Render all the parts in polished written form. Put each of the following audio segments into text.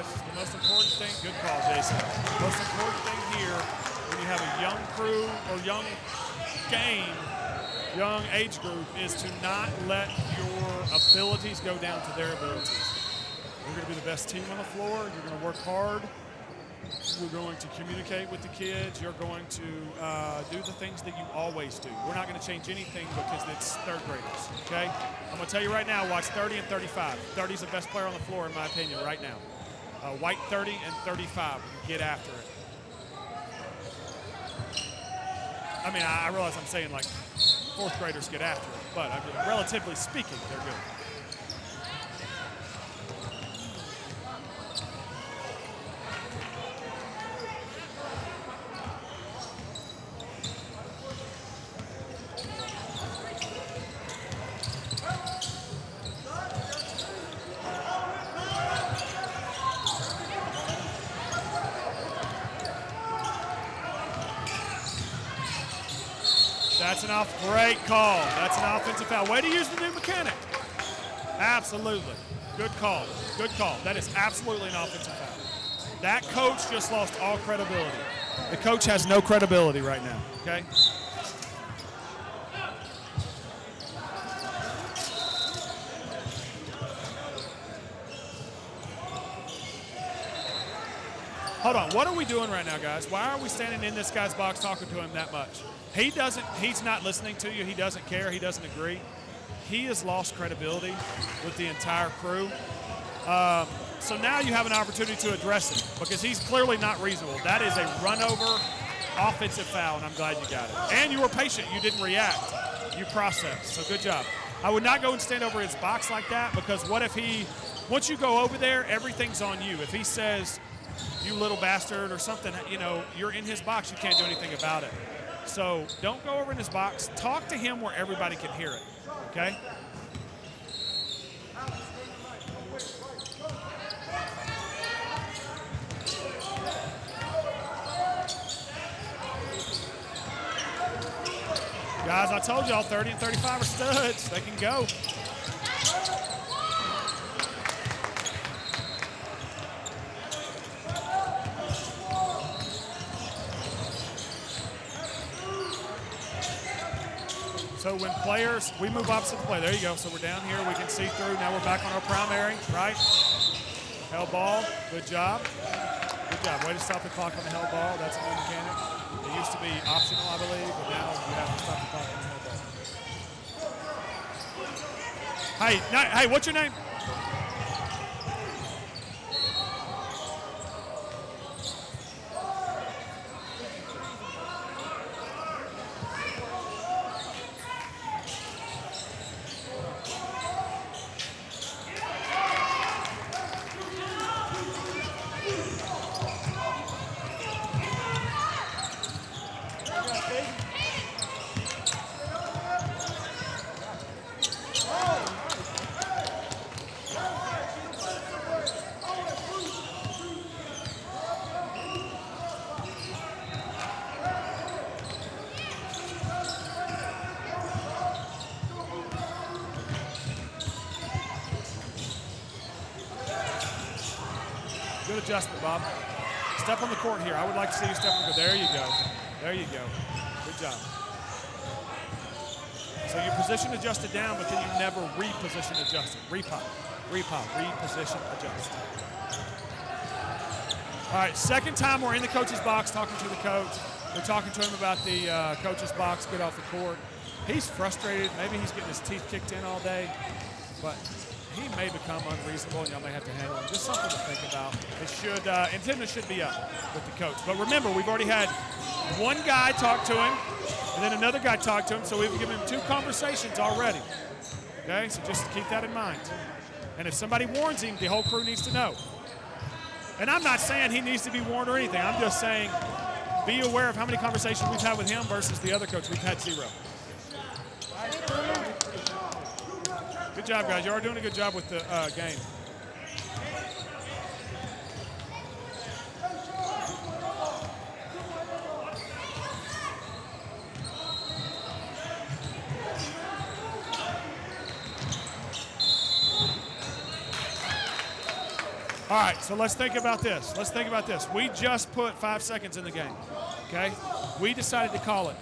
guys. The most important thing, good call, Jason. The most important thing here when you have a young crew or young game, young age group, is to not let your abilities go down to their abilities. You're going to be the best team on the floor. You're going to work hard. We're going to communicate with the kids. You're going to do the things that you always do. We're not going to change anything because it's third graders, okay? I'm going to tell you right now, watch 30 and 35. 30 is the best player on the floor, in my opinion, right now. White 30 and 35. Get after it. I mean, I realize I'm saying, like, fourth graders get after it, but I mean, relatively speaking, they're good. That's an great call. That's an offensive foul. Way to use the new mechanic. Absolutely. Good call. Good call. That is absolutely an offensive foul. That coach just lost all credibility. The coach has no credibility right now, okay? Hold on. What are we doing right now, guys? Why are we standing in this guy's box talking to him that much? He's not listening to you. He doesn't care. He doesn't agree. He has lost credibility with the entire crew. So now you have an opportunity to address it because he's clearly not reasonable. That is a run-over offensive foul, and I'm glad you got it. And you were patient. You didn't react. You processed. So good job. I would not go and stand over his box like that because what if once you go over there, everything's on you. If he says, you little bastard or something, you're in his box. You can't do anything about it. So don't go over in his box. Talk to him where everybody can hear it, okay? Guys, I told y'all 30 and 35 are studs. They can go. So when players, we move opposite the play. There you go. So we're down here. We can see through. Now we're back on our primary, right? Held ball. Good job. Good job. Way to stop the clock on the held ball. That's a new mechanic. It used to be optional, I believe, but now you have to stop the clock on the held ball. Hey, what's your name? Good adjustment, Bob. Step on the court here. I would like to see you step on the court. There you go. There you go. Good job. So you position adjusted down, but then you never reposition adjusted. Repop, reposition adjust. All right, second time we're in the coach's box talking to the coach. We're talking to him about the coach's box, get off the court. He's frustrated. Maybe he's getting his teeth kicked in all day, but he may become unreasonable, and y'all may have to handle him. Just something to think about. It should, attendance should be up with the coach. But remember, we've already had one guy talk to him, and then another guy talk to him, so we've given him 2 conversations already. Okay, so just keep that in mind. And if somebody warns him, the whole crew needs to know. And I'm not saying he needs to be warned or anything. I'm just saying be aware of how many conversations we've had with him versus the other coach. We've had 0. Good job, guys. You are doing a good job with the game. All right, so let's think about this. Let's think about this. We just put 5 seconds in the game, okay? We decided to call it.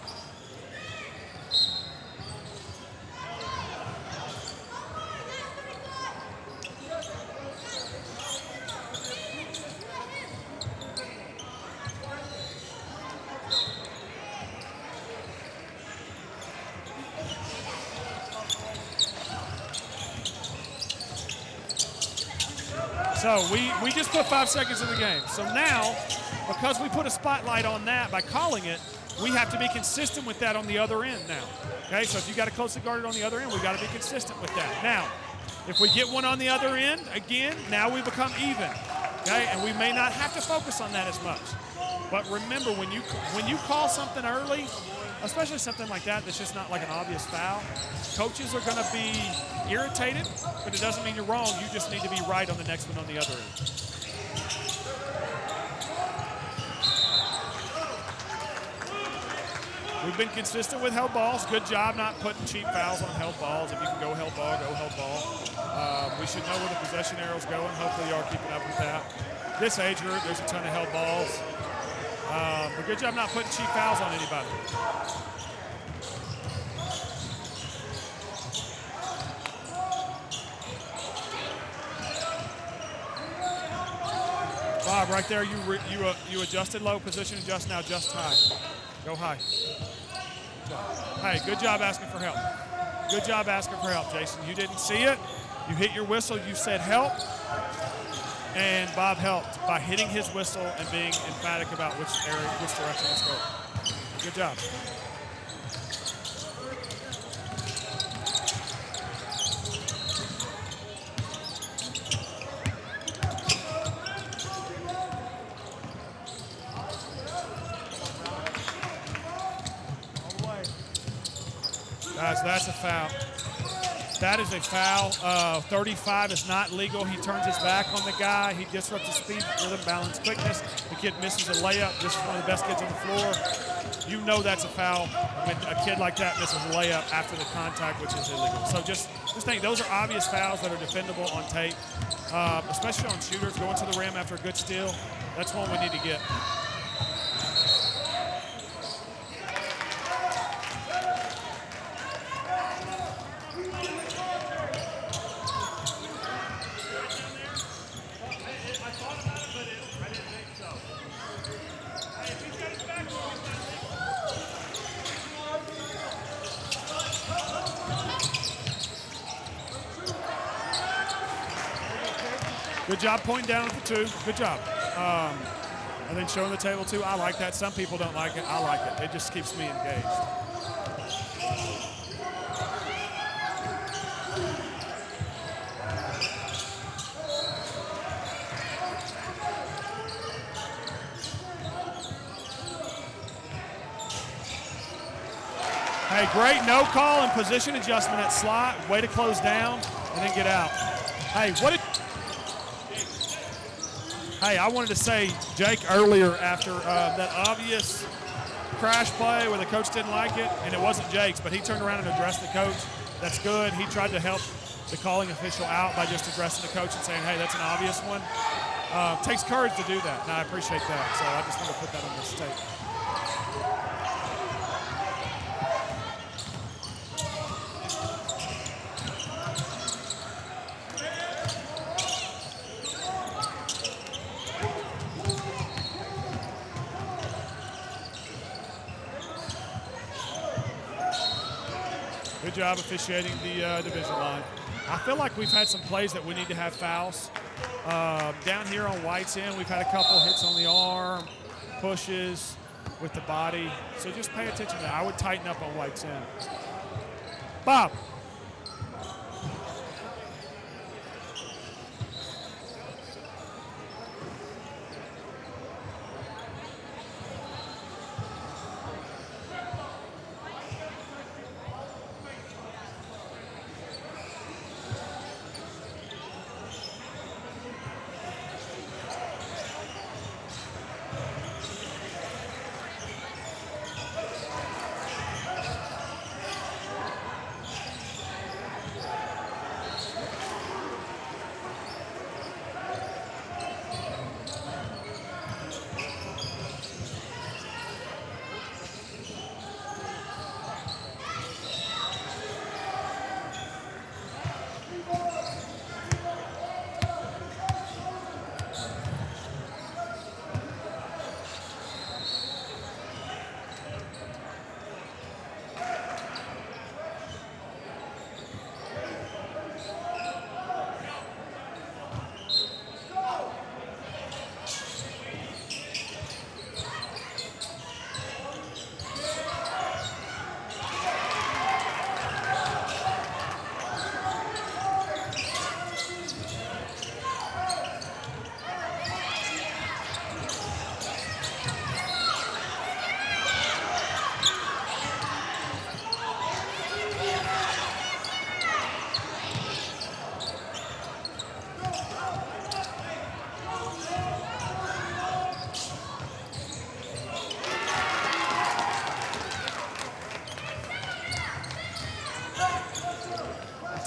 So we just put 5 seconds in the game. So now, because we put a spotlight on that by calling it, we have to be consistent with that on the other end now. Okay, so if you got to closely guard it on the other end, we got to be consistent with that. Now, if we get one on the other end, again, now we become even. Okay, and we may not have to focus on that as much. But remember, when you call something early, especially something like that that's just not like an obvious foul, coaches are going to be irritated, but it doesn't mean you're wrong. You just need to be right on the next one on the other end. We've been consistent with held balls. Good job not putting cheap fouls on held balls. If you can go held ball, go held ball. We should know where the possession arrow's going. Hopefully you are keeping up with that. This age group, there's a ton of held balls. But good job not putting cheap fouls on anybody. Bob, right there, you adjusted low, position adjust now, just high. Go high. Hey, good job asking for help. Good job asking for help, Jason. You didn't see it. You hit your whistle, you said help. And Bob helped by hitting his whistle and being emphatic about which direction it's going. Good job. Guys, that's a foul. That is a foul. 35 is not legal. He turns his back on the guy. He disrupts his speed, rhythm, balance, quickness. The kid misses a layup. This is one of the best kids on the floor. You know that's a foul when a kid like that misses a layup after the contact, which is illegal. So just think, those are obvious fouls that are defendable on tape, especially on shooters going to the rim after a good steal. That's one we need to get. Good job pointing down at the two. Good job. And then showing the table too. I like that. Some people don't like it. I like it. It just keeps me engaged. Hey, great no call and position adjustment at slot. Way to close down and then get out. Hey, Hey, I wanted to say, Jake, earlier after that obvious crash play where the coach didn't like it, and it wasn't Jake's, but he turned around and addressed the coach. That's good. He tried to help the calling official out by just addressing the coach and saying, hey, that's an obvious one. Takes courage to do that, and I appreciate that. So I just want to put that on this tape. Good job officiating the division line. I feel like we've had some plays that we need to have fouls. Down here on White's end, we've had a couple hits on the arm, pushes with the body. So just pay attention to that. I would tighten up on White's end. Bob.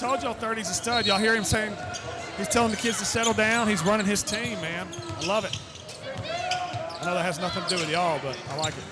told y'all 30's a stud. Y'all hear him saying he's telling the kids to settle down. He's running his team, man. I love it. I know that has nothing to do with y'all, but I like it.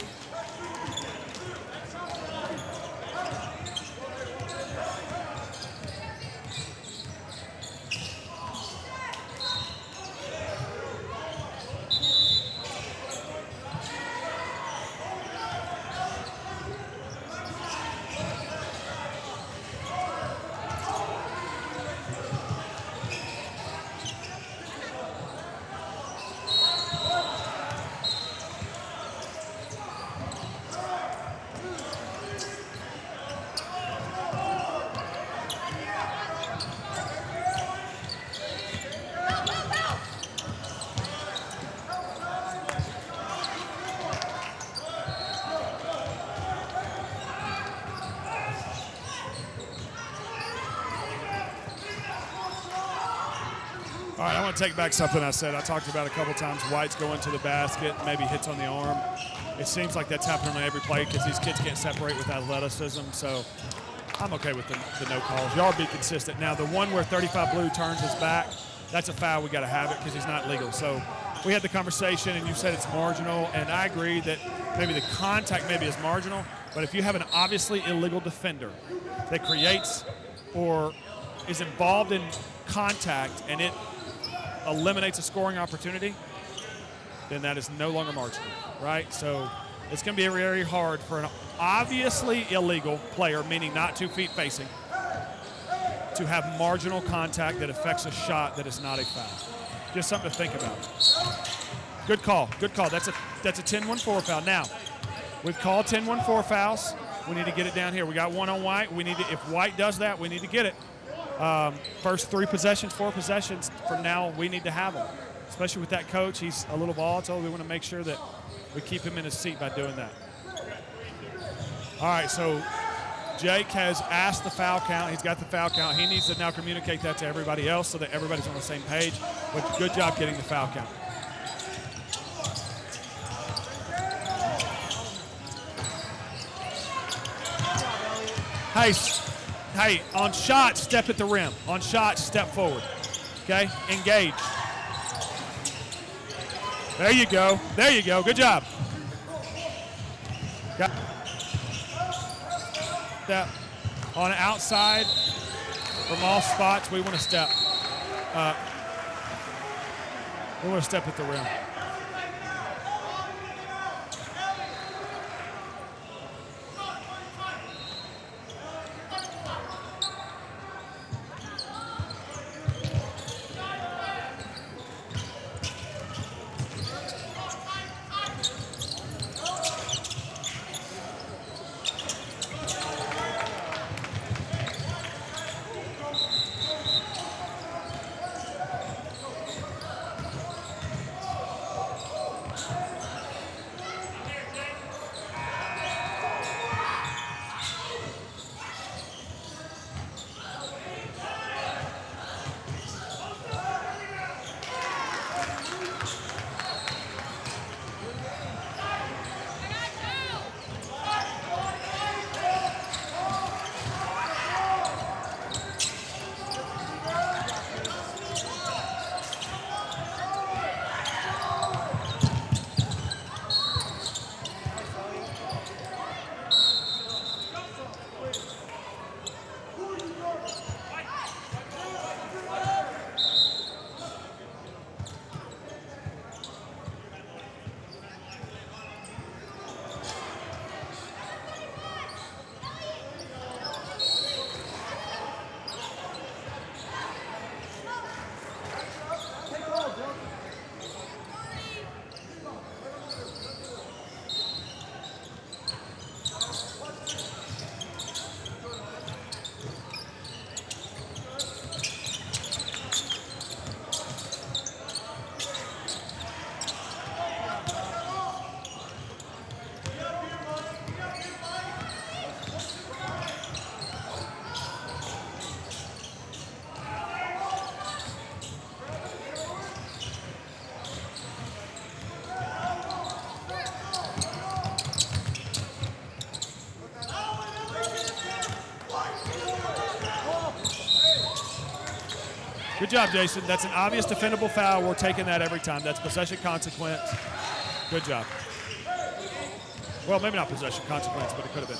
All right, I want to take back something I said. I talked about a couple times White's going to the basket, maybe hits on the arm. It seems like that's happening on every play because these kids can't separate with athleticism. So I'm okay with the no calls. Y'all be consistent. Now, the one where 35 Blue turns his back, that's a foul. We got to have it because he's not legal. So we had the conversation, and you said it's marginal, and I agree that maybe the contact maybe is marginal, but if you have an obviously illegal defender that creates or is involved in contact and it eliminates a scoring opportunity, then that is no longer marginal, right? So it's going to be very hard for an obviously illegal player, meaning not 2 feet facing, to have marginal contact that affects a shot that is not a foul. Just something to think about. Good call. Good call. That's a 10-1-4 foul. Now, we've called 10-1-4 fouls. We need to get it down here. We got one on White. We need to, if White does that, we need to get it. First 3 possessions, 4 possessions from now, we need to have them. Especially with that coach, he's a little volatile. We want to make sure that we keep him in his seat by doing that. All right, so Jake has asked the foul count. He's got the foul count. He needs to now communicate that to everybody else so that everybody's on the same page. But good job getting the foul count. Hey, on shot, step at the rim. On shot, step forward. Okay? Engage. There you go. There you go. Good job. Got that on the outside from all spots. We want to step. We want to step at the rim. Good job, Jason. That's an obvious defendable foul. We're taking that every time. That's possession consequence. Good job. Well, maybe not possession consequence, but it could have been.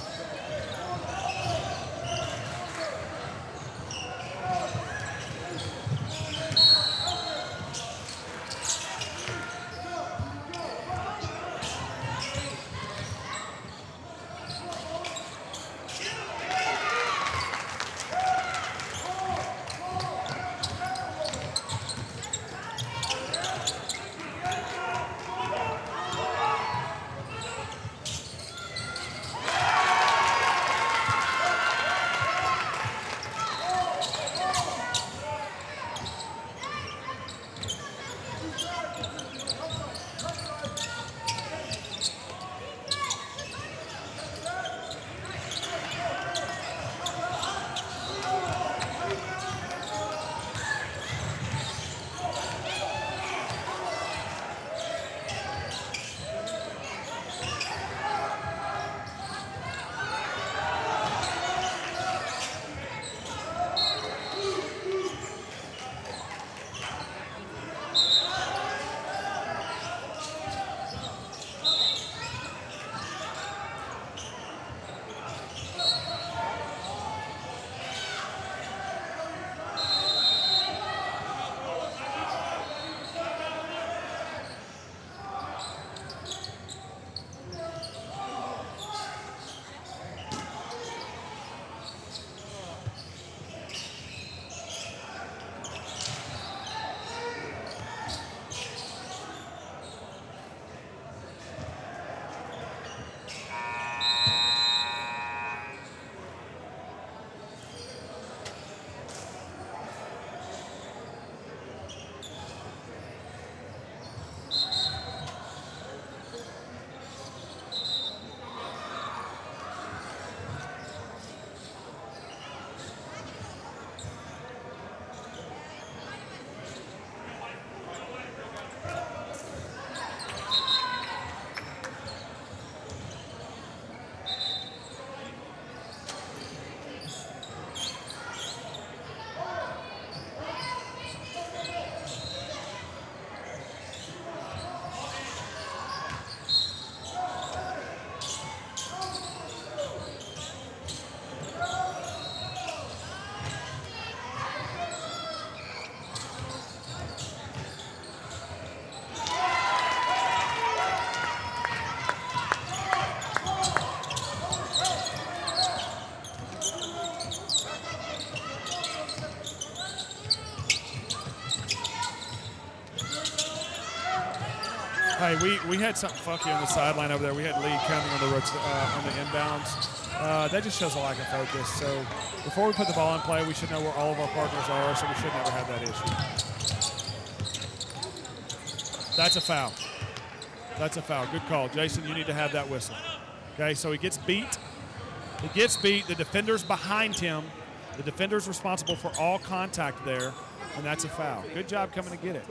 Hey, we had something funky on the sideline over there. We had lead coming on the inbounds. That just shows a lack of focus. So before we put the ball in play, we should know where all of our partners are, so we should never have that issue. That's a foul. That's a foul. Good call. Jason, you need to have that whistle. Okay, so he gets beat. He gets beat. The defender's behind him. The defender's responsible for all contact there, and that's a foul. Good job coming to get it.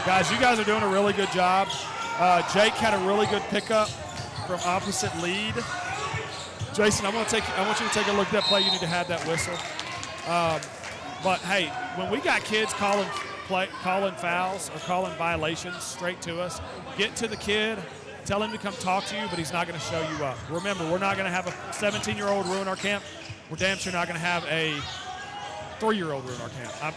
Guys, you guys are doing a really good job. Jake had a really good pickup from opposite lead. Jason, I want you to take a look at that play. You need to have that whistle. But hey, when we got kids calling fouls or calling violations straight to us, get to the kid, tell him to come talk to you, but he's not going to show you up. Remember, we're not going to have a 17-year-old ruin our camp. We're damn sure not going to have a 3-year-old ruin our camp, a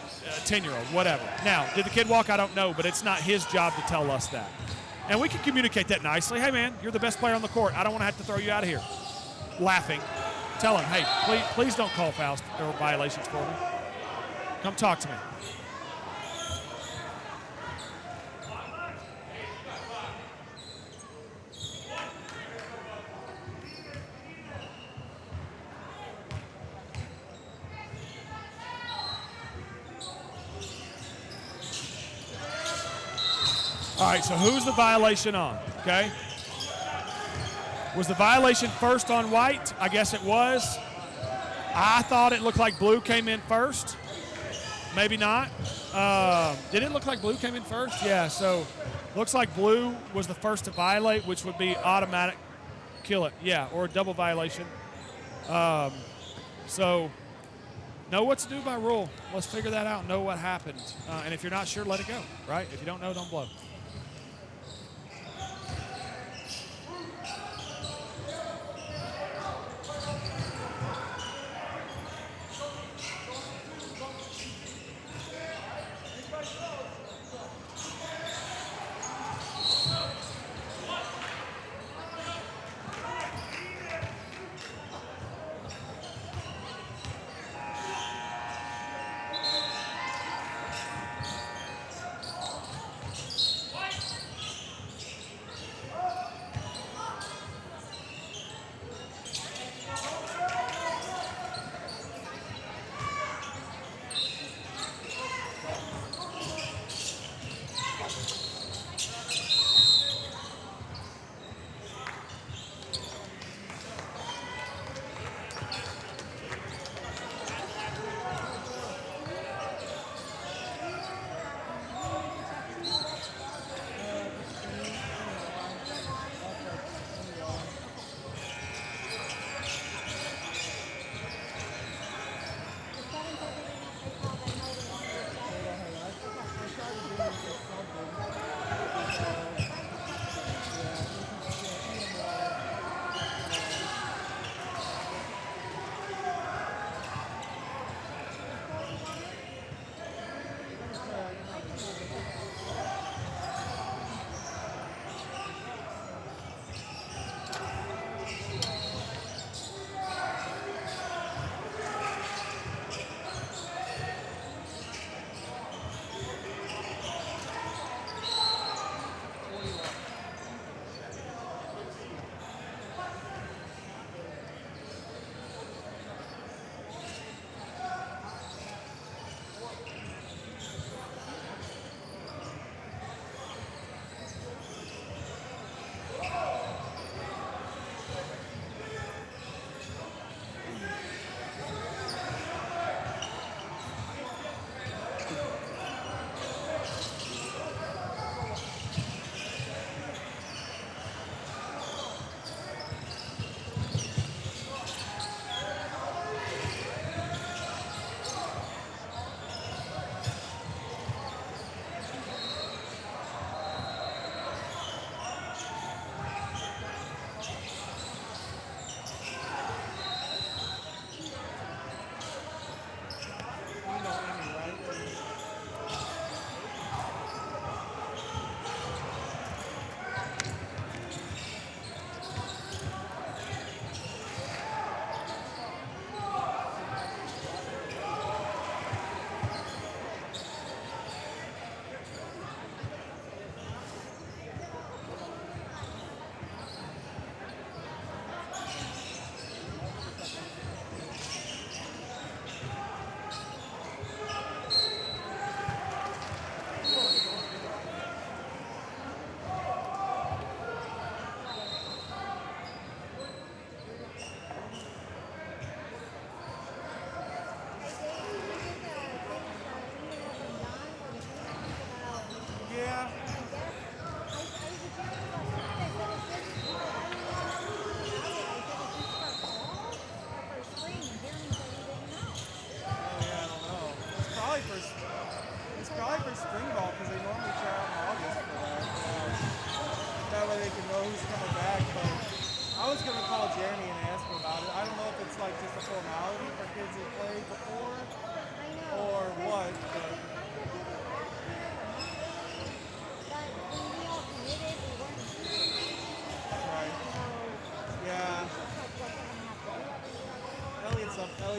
10-year-old, whatever. Now, did the kid walk? I don't know, but it's not his job to tell us that. And we can communicate that nicely. Hey, man, you're the best player on the court. I don't want to have to throw you out of here. Laughing. Tell him, hey, please don't call fouls or violations for me. Come talk to me. All right, so who's the violation on, okay? Was the violation first on white? I guess it was. I thought it looked like blue came in first. Maybe not. Did it look like blue came in first? Yeah, so looks like blue was the first to violate, which would be automatic kill it. Yeah, or a double violation. So know what to do by rule. Let's figure that out, know what happened. And if you're not sure, let it go, right? If you don't know, don't blow.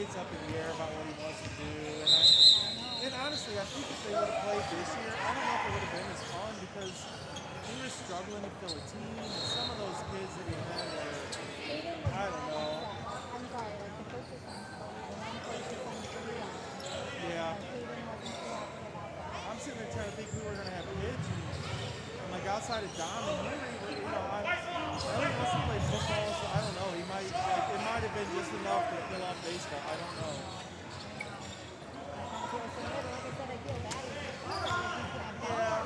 plays up in the air about what he wants to do. And honestly, I think if they would have played this year, I don't know if it would have been as fun because we were struggling to fill a team. And some of those kids that he had were, I don't know. I'm sorry, like the first is on school, and one place is on school. Yeah. Hayden wasn't too happy about that. I'm sitting there trying to think who we're going to have kids. And like outside of Dom and Henry, you know, I know he wants to play football, so I don't know. He might, like, it might have been just enough to fill out baseball. I don't know. I feel so good. Like I said, I feel bad.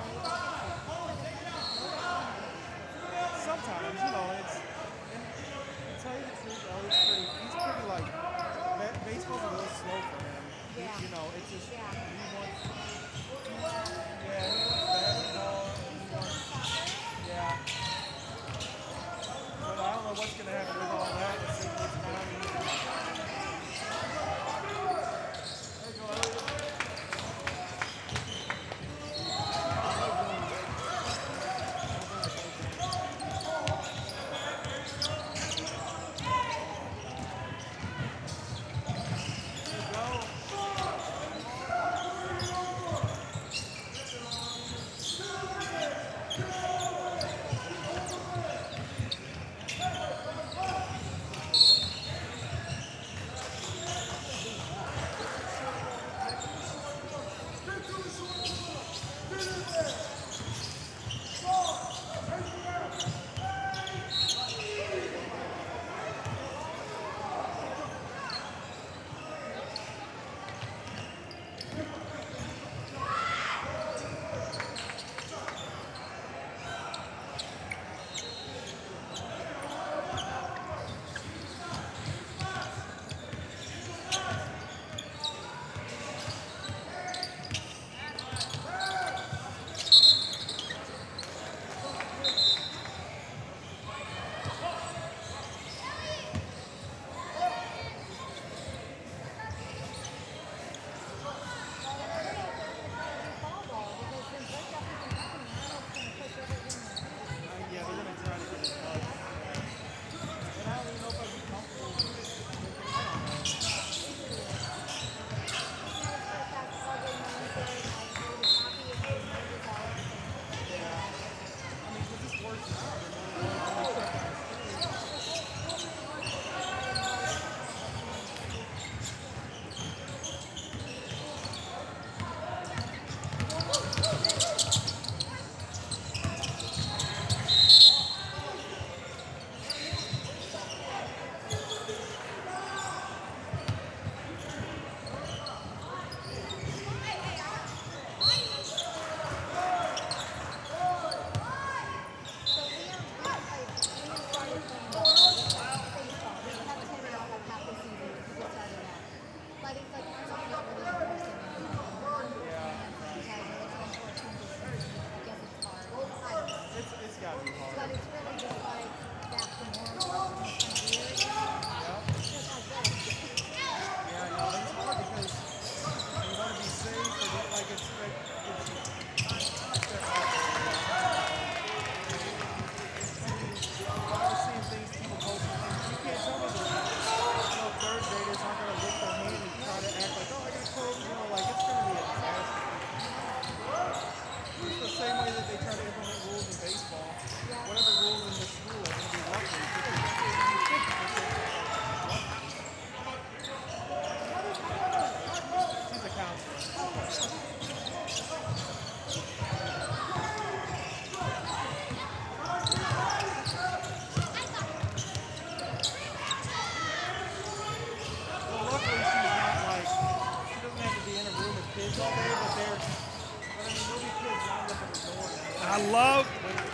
Yeah. Sometimes, you know, it's, and to tell you the truth, he's pretty like, baseball's a little slow for him. Yeah. You know, it's just, Yeah. he wants basketball. Yeah. But I don't know what's going to happen with all that. It's fine.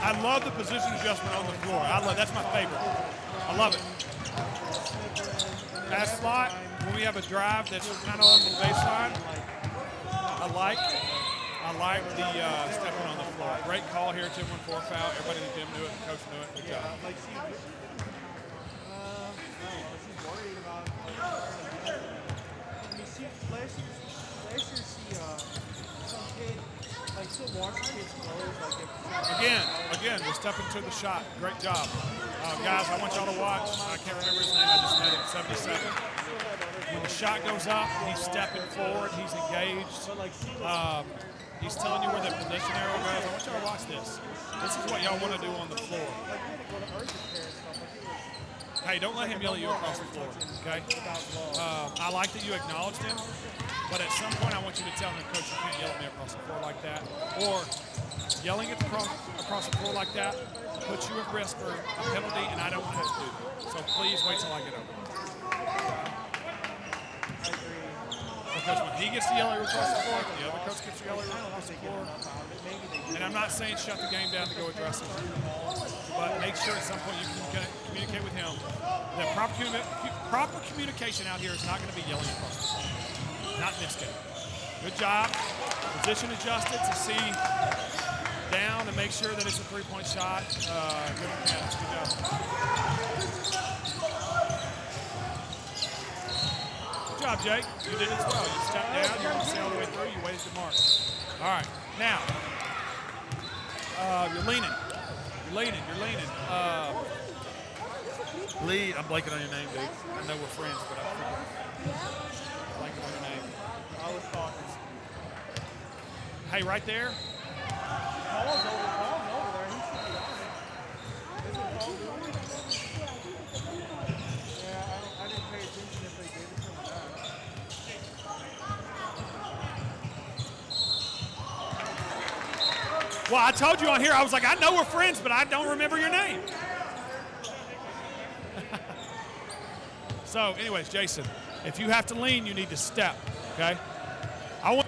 I love the position adjustment on the floor. That's my favorite. I love it. That slot, when we have a drive that's kind of on the baseline, I like the stepping on the floor. Great call here, 10-1-4 foul. Everybody in the gym knew it, the coach knew it. Good job. Like she's worried about last year some kid, like she'll watch the kids close, like Again, we're stepping to the shot. Great job. Guys, I want y'all to watch. I can't remember his name. I just met him, 77. When the shot goes up, he's stepping forward. He's engaged. He's telling you where the position arrow goes. I want y'all to watch this. This is what y'all want to do on the floor. Hey, don't let him yell at you across the floor, okay? I like that you acknowledged him, but at some point I want you to tell him, Coach, you can't yell at me across the floor like that. Or yelling at across the floor like that puts you at risk for a penalty, and I don't want to have to do that. So please wait till I get over. Because when he gets to yell at you across the floor, the other coach gets to yell at you across the floor. And I'm not saying shut the game down to go address him, but make sure at some point you can communicate with him. The proper communication out here is not going to be yelling across the floor. Not in this game. Good job. Position adjusted to see down and make sure that it's a three-point shot. Good mechanics. Good job. Good job, Jake. You did it as well. You stepped down. You didn't sail all the way through. You waited to mark. All right. Now, you're leaning. You're leaning. You're leaning. Lee, I'm blanking on your name, dude. I know we're friends, but I'm blanking on your name. I was talking. Hey, right there. Paul's over there. He should be on it. Is it Paul doing it? Yeah, I didn't pay attention if they gave it to him or not. Well, I told you on here, I was like, I know we're friends, but I don't remember your name. So, anyways, Jason, if you have to lean, you need to step, okay? I want.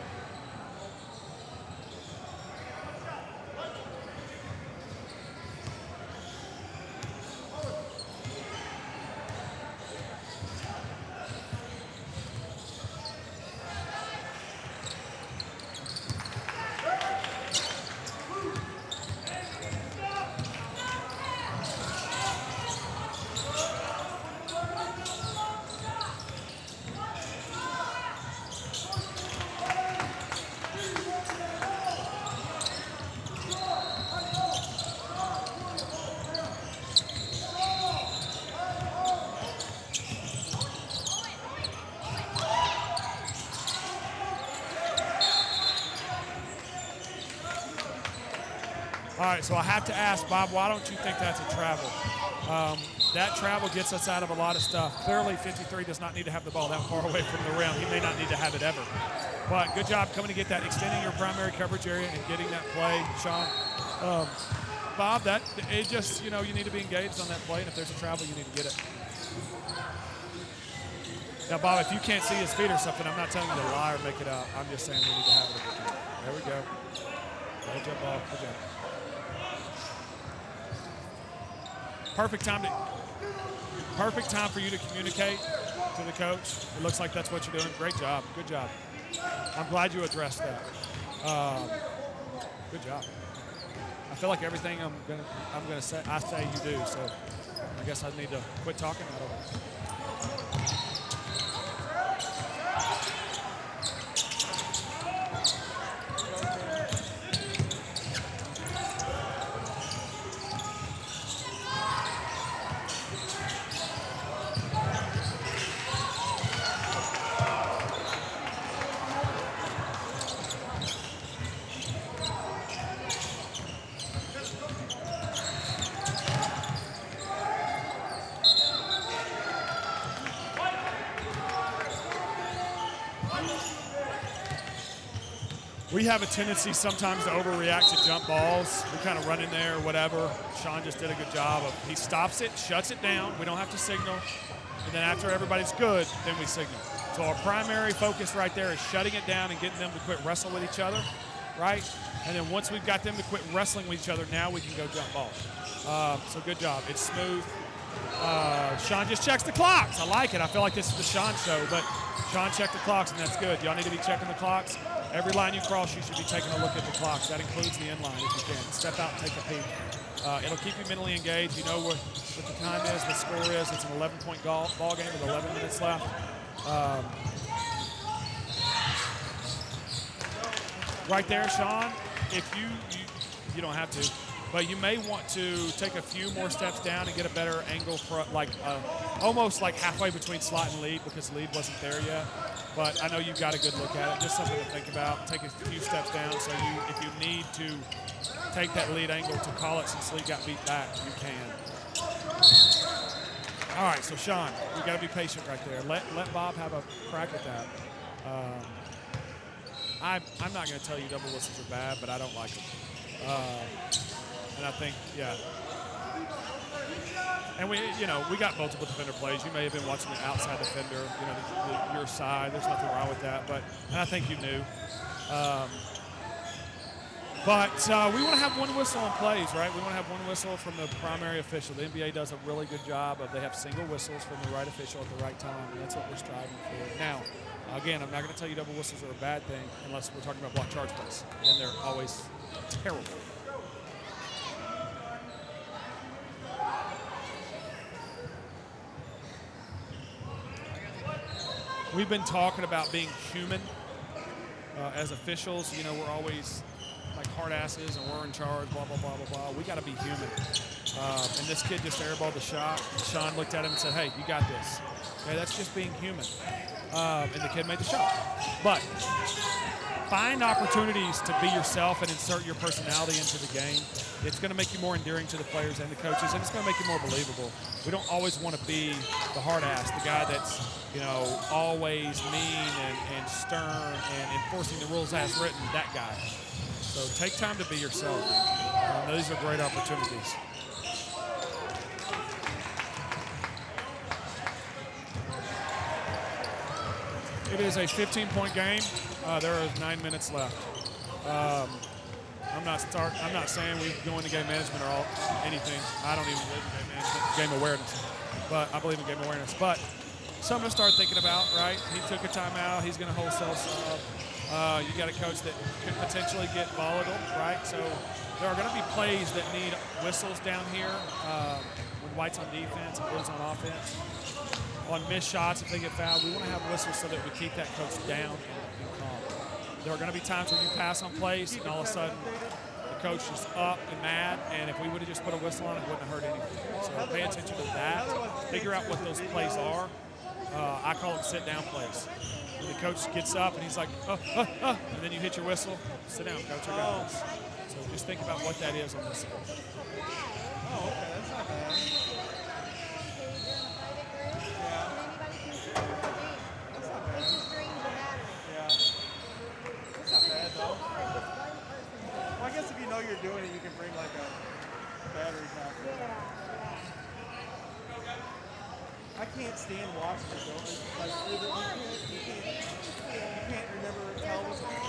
All right, so I have to ask, Bob, why don't you think that's a travel? That travel gets us out of a lot of stuff. Clearly, 53 does not need to have the ball that far away from the rim. He may not need to have it ever. But good job coming to get that, extending your primary coverage area and getting that play, Sean. Bob, it just, you need to be engaged on that play, and if there's a travel, you need to get it. Now, Bob, if you can't see his feet or something, I'm not telling you to lie or make it up. I'm just saying we need to have it. There we go. Good job, Bob. Good job. Perfect time for you to communicate to the coach. It looks like that's what you're doing. Great job. Good job. I'm glad you addressed that. Good job. I feel like everything I'm gonna say, I say you do. So I guess I need to quit talking. I don't know. We have a tendency sometimes to overreact to jump balls. We kind of run in there or whatever. Sean just did a good job of, he stops it, shuts it down. We don't have to signal. And then after everybody's good, then we signal. So our primary focus right there is shutting it down and getting them to quit wrestling with each other, right? And then once we've got them to quit wrestling with each other, now we can go jump balls. So good job. It's smooth. Sean just checks the clocks. I like it. I feel like this is the Sean show, but Sean checked the clocks, and that's good. Y'all need to be checking the clocks. Every line you cross, you should be taking a look at the clocks. That includes the end line if you can. Step out and take a peek. It'll keep you mentally engaged. You know what the time is, the score is. It's an 11-point ball game with 11 minutes left. Right there, Sean, if you don't have to. but you may want to take a few more steps down and get a better angle for like almost like halfway between slot and lead, because lead wasn't there yet. But I know you've got a good look at it. Just something to think about. Take a few steps down, so if you need to take that lead angle to call it since lead got beat back, you can. All right, so Sean, you got to be patient right there. Let Bob have a crack at that. I'm not going to tell you double whistles are bad, but I don't like them. And I think, yeah. And we got multiple defender plays. You may have been watching the outside defender, your side. There's nothing wrong with that, and I think you knew. But we want to have one whistle on plays, right? We want to have one whistle from the primary official. The NBA does a really good job of, they have single whistles from the right official at the right time, and that's what we're striving for. Now, again, I'm not going to tell you double whistles are a bad thing unless we're talking about block charge plays, and then they're always terrible. We've been talking about being human as officials. We're always like hard asses and we're in charge, blah, blah, blah, blah, blah. We got to be human. And this kid just airballed the shot. Sean looked at him and said, hey, you got this. Okay, that's just being human. And the kid made the shot. But find opportunities to be yourself and insert your personality into the game. It's going to make you more endearing to the players and the coaches, and it's going to make you more believable. We don't always want to be the hard ass, the guy that's, always mean and stern and enforcing the rules as written, that guy. So take time to be yourself. These are great opportunities. It is a 15-point game. There are 9 minutes left. I'm not saying we go into game management or anything. I don't even believe in game management, game awareness. But I believe in game awareness. But something to start thinking about, right? He took a timeout. He's going to wholesale sub. You got a coach that could potentially get volatile, right? So there are going to be plays that need whistles down here when White's on defense and Blue's on offense. On missed shots, if they get fouled, we want to have whistles so that we keep that coach down and calm. There are going to be times when you pass on plays and all of a sudden the coach is up and mad, and if we would have just put a whistle on it, it wouldn't have hurt anything. So pay attention to that. Figure out what those plays are. I call them sit-down plays. When the coach gets up and he's like, and then you hit your whistle, sit down, coach, I got this. So just think about what that is on this side. Oh, okay, that's not bad. Well, I guess if you know you're doing it, you can bring like a battery pack. I can't stand watching it though. It's like you can't remember tell what's going on.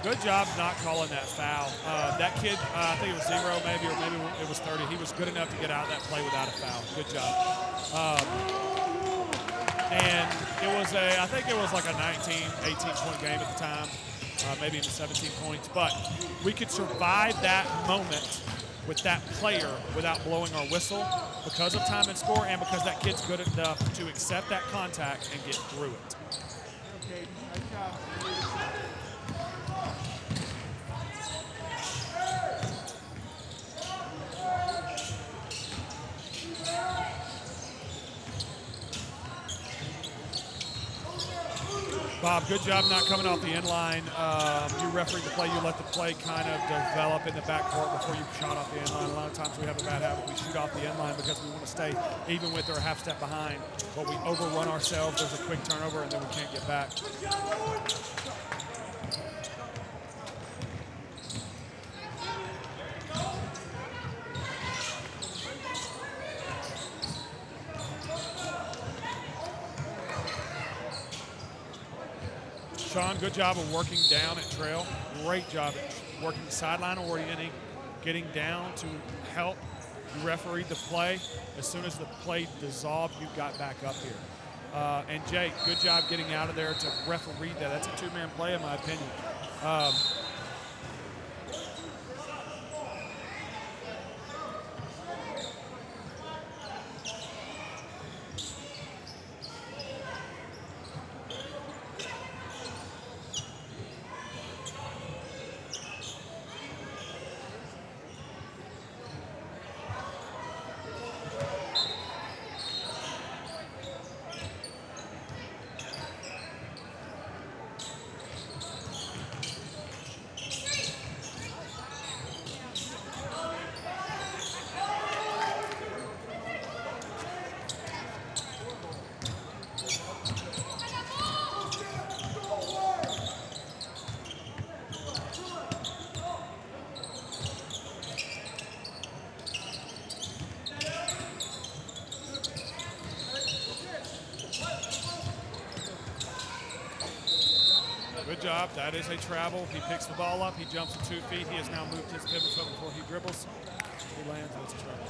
Good job not calling that foul. That kid, I think it was 0 maybe, or maybe it was 30. He was good enough to get out of that play without a foul. Good job. And it was I think it was like a 19, 18-point game at the time, maybe even 17 points. But we could survive that moment with that player without blowing our whistle because of time and score and because that kid's good enough to accept that contact and get through it. Okay, nice job. Bob, good job not coming off the end line. You refereed the play. You let the play kind of develop in the backcourt before you shot off the end line. A lot of times we have a bad habit. We shoot off the end line because we want to stay even with or a half step behind. But we overrun ourselves. There's a quick turnover, and then we can't get back. Sean, good job of working down at trail. Great job at working sideline orienting, getting down to help you referee the play. As soon as the play dissolved, you got back up here. And Jake, good job getting out of there to referee that. That's a two-man play in my opinion. Good job. That is a travel. He picks the ball up. He jumps to 2 feet. He has now moved his pivot foot before he dribbles. He lands, and it's a travel.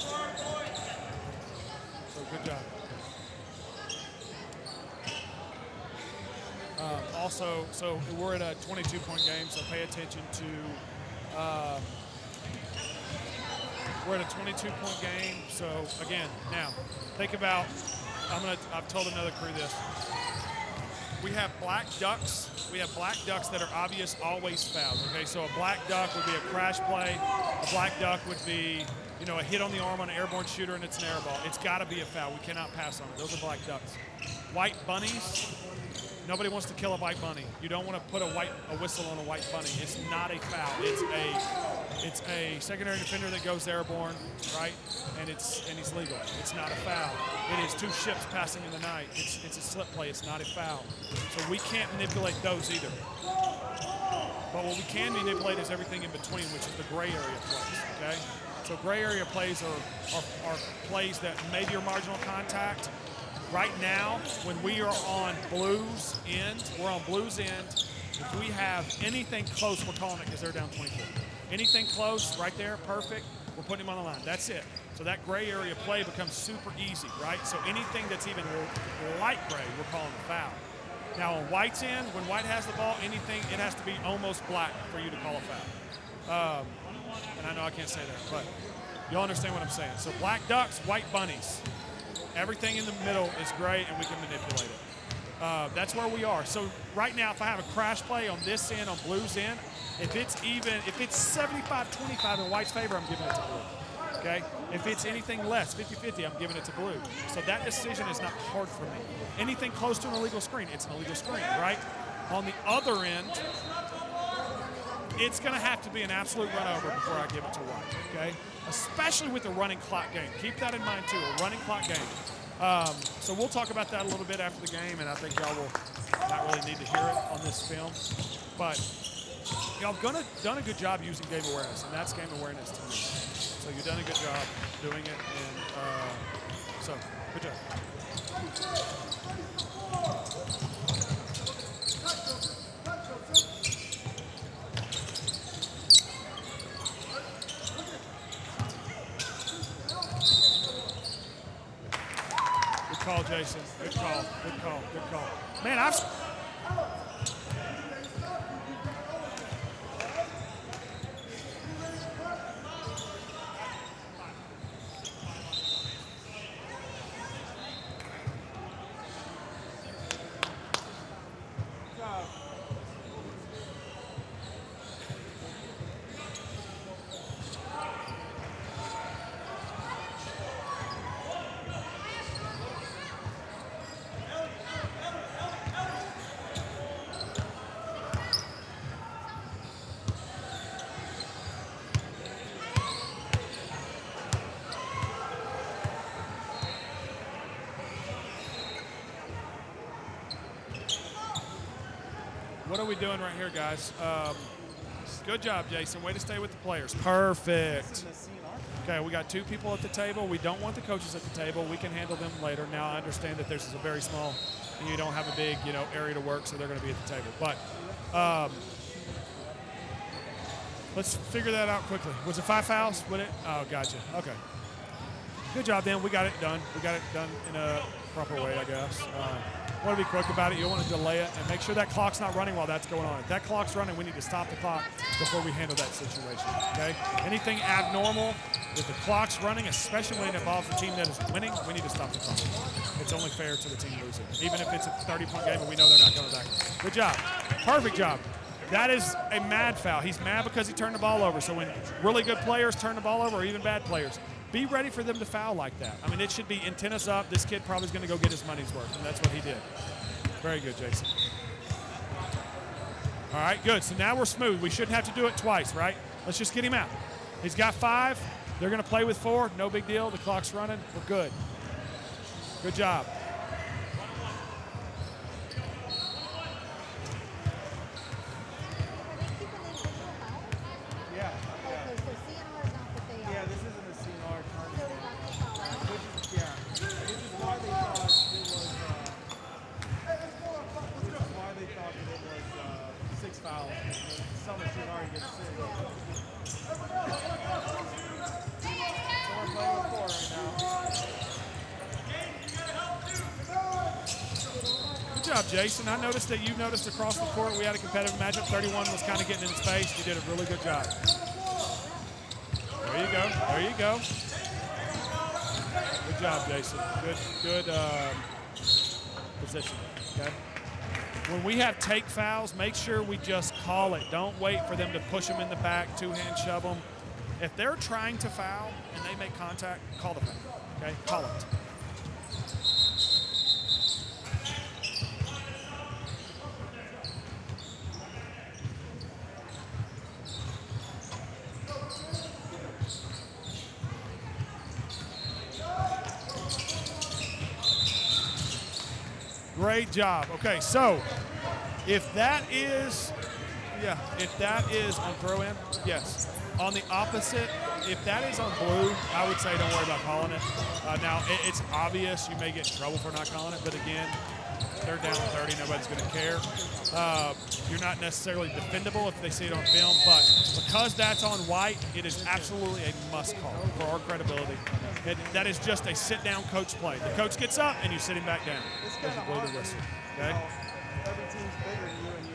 So good job. Also, so we're at a 22-point game, so pay attention to we're at a 22-point game. So again, now think about, I've told another crew this. We have black ducks. We have black ducks that are obvious, always fouled. Okay, so a black duck would be a crash play. A black duck would be, a hit on the arm on an airborne shooter, and it's an air ball. It's got to be a foul. We cannot pass on it. Those are black ducks. White bunnies. Nobody wants to kill a white bunny. You don't want to put a whistle on a white bunny. It's not a foul. It's a secondary defender that goes airborne, right? And he's legal. It's not a foul. It is two ships passing in the night. It's a slip play. It's not a foul. So we can't manipulate those either. But what we can manipulate is everything in between, which is the gray area plays. Okay. So gray area plays are plays that maybe are marginal contact. Right now, when we are on blues end, if we have anything close, we're calling it because they're down 24. Anything close, right there, perfect, we're putting him on the line. That's it. So that gray area play becomes super easy, right? So anything that's even light gray, we're calling a foul. Now on white's end, when white has the ball, it has to be almost black for you to call a foul. And I know I can't say that, but you'll understand what I'm saying. So black ducks, white bunnies. Everything in the middle is gray, and we can manipulate it. That's where we are. So right now, if I have a crash play on this end, on blue's end, if it's 75-25 in white's favor, I'm giving it to blue. Okay? If it's anything less, 50-50, I'm giving it to blue. So that decision is not hard for me. Anything close to an illegal screen, it's an illegal screen, right? On the other end, it's going to have to be an absolute run over before I give it to white, okay? Especially with the running clock game. Keep that in mind, too, a running clock game. So we'll talk about that a little bit after the game, and I think y'all will not really need to hear it on this film. But y'all have done a good job using game awareness, and that's game awareness to me. So you've done a good job doing it, and so good job. Good call, Jason. Good call. Good call. Good call. Man, what are we doing right here, guys? Good job, Jason. Way to stay with the players. Perfect. Okay, we got two people at the table. We don't want the coaches at the table. We can handle them later. Now I understand that this is a very small and you don't have a big, area to work, so they're going to be at the table. But let's figure that out quickly. Was it 5 fouls? Would it? Oh, gotcha. Okay. Good job, then. We got it done. We got it done in a proper way, I guess. Want to be quick about it. You don't want to delay it, and make sure that clock's not running while that's going on. If that clock's running, we need to stop the clock before we handle that situation, okay? Anything abnormal with the clock's running, especially when it involves a team that is winning, we need to stop the clock. It's only fair to the team losing, even if it's a 30-point game and we know they're not coming back. Good job. Perfect job. That is a mad foul. He's mad because he turned the ball over. So when really good players turn the ball over, or even bad players, be ready for them to foul like that. I mean, it should be antennas up. This kid probably is going to go get his money's worth, and that's what he did. Very good, Jason. All right, good. So now we're smooth. We shouldn't have to do it twice, right? Let's just get him out. He's got 5. They're going to play with 4. No big deal. The clock's running. We're good. Good job. Yeah. Okay, so CNR is not what they are. Yeah, this isn't a CNR So tournament. we got the foul out. Which is why they thought it was. Which is why they thought that it was 6 fouls. Summer should already get 6. So we're playing with 4 right now. Good job, Jason. I noticed that you noticed across the court we had a competitive matchup. 31 was kind of getting in his face. You did a really good job. There you go. There you go. Good job, Jason. Good position. Okay. When we have take fouls, make sure we just call it. Don't wait for them to push them in the back, 2-hand shove them. If they're trying to foul and they make contact, call the foul. Okay, call it. Great job. Okay, so if that is on throw in, yes. On the opposite, if that is on blue, I would say don't worry about calling it. Now, it's obvious you may get in trouble for not calling it, but again, they're down 30, nobody's going to care. You're not necessarily defendable if they see it on film, but because that's on white, it is absolutely a must call for our credibility. That is just a sit-down coach play. The coach gets up, and you sit him back down. It's kind of Blow hard the when whistle, you okay? know, every team's bigger than you, and you